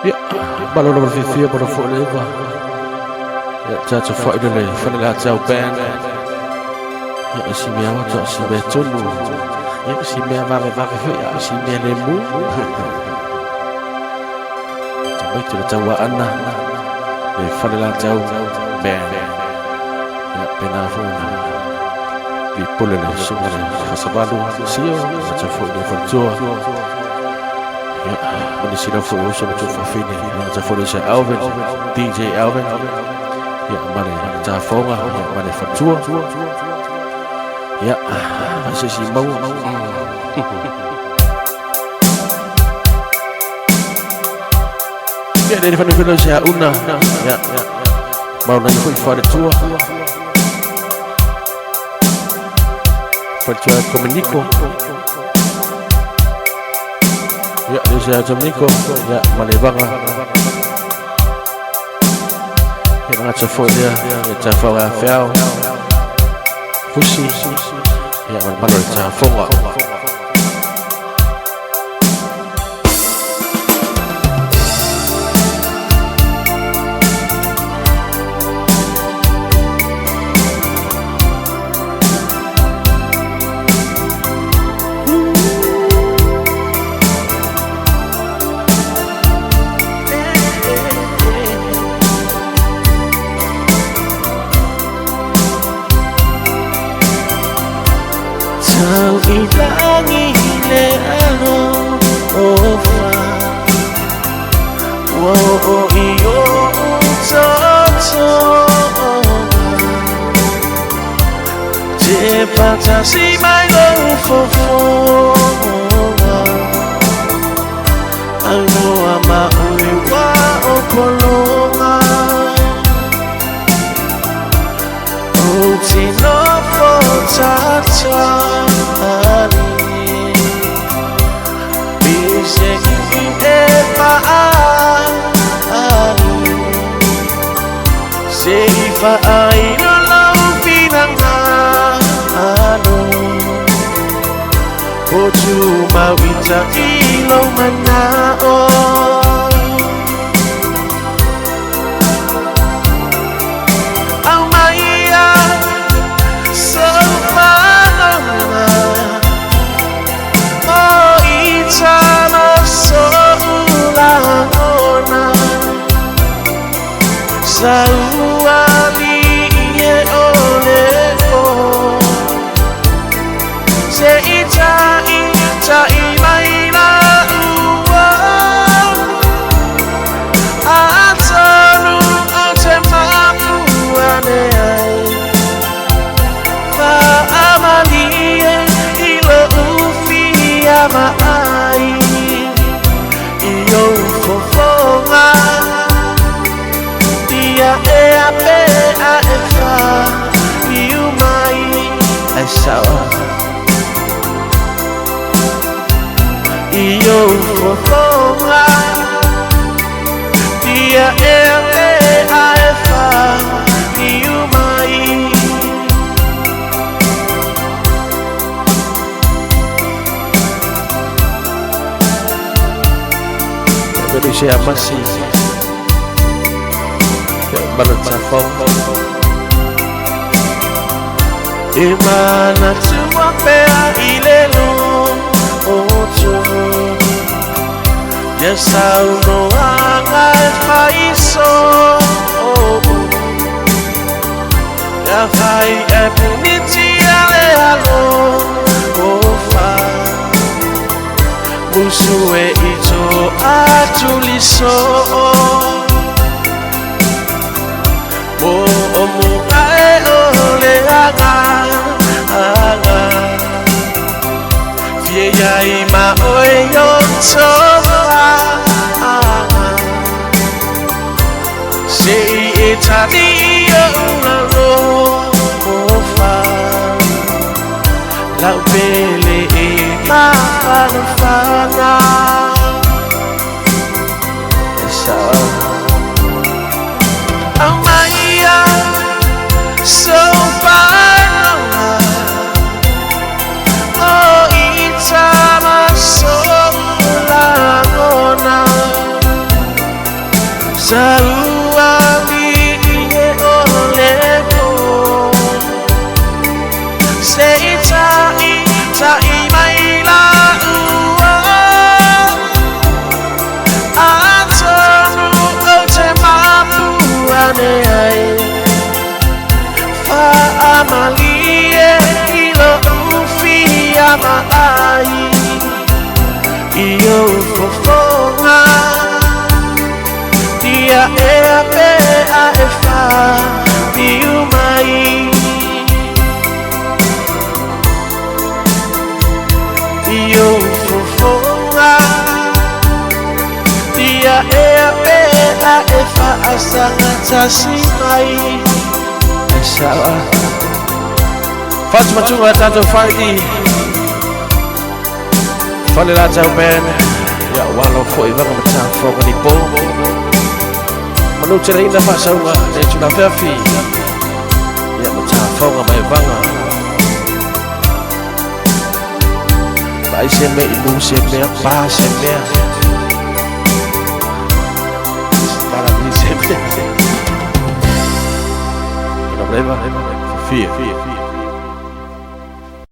Ya, balon berfifia pada forever. Ya, caca faida le, fana jauh band. Ya, si mewa cok si becunu. Ya, si mewa vave ya, si mewa lembu. Coba itu cawaan lah. Ya, fana jauh band. Ya, penafun. People le, semua fasabalu sio, caca faida vertua. Ja, maar die zit voor ons om het te vinden. Ja, voor deze Alvin, DJ Alvin. Ja, maar die Tafonga, maar die Fatua. Ja, als je ziet Mo. Ja, deze van de Villas, ja, Una. Ja, maar dan goed voor de tour. Fatua Comenico. Ya, di saya Jamaica. Ya, Malibanga. Ya, dengan California. Ya, California. Fusi. Ya, mana di California. Sao ilangi le ano ofa wo iyo toto je patasi mai lo fofo alo ama uwa okolonga utino potata Seifa aino lau pinangano Oju mawita ilo manao Ang maiya sa panama O itama sa ulangona Sa Sawa Iyo fofonga Dia aefa Iyo mai Pero siya masih Balot sa phone Imana tuwapea ilelo ocho Yesa uno anga faiso Ya fai epuniti ale alo ofa Musue ito atuliso Bo omukae ole aga Vieja ima oyo soba Sei etani yo lalo ofa Lau pele e mahalafana Esa Ang maiya so Tauali e oleko Sei tai mai la ua Atonu o te mapu ane ai Fa amalie ilo ufi ama ai Iyo fofonga Ia e a pe a e fa Iu mai Iyo fofonga Ia e a pe a e fa Asanga tasi mai Sawa Fatima tunga tato fardi Fale la tau ben Ya walo fo i vanga mata foga ni po Manu tere ina fa saunga Ne tuna feafi Ya mata foga mai vanga Pai se me imu se mea Pa se mea Para mi se mea Leva, fia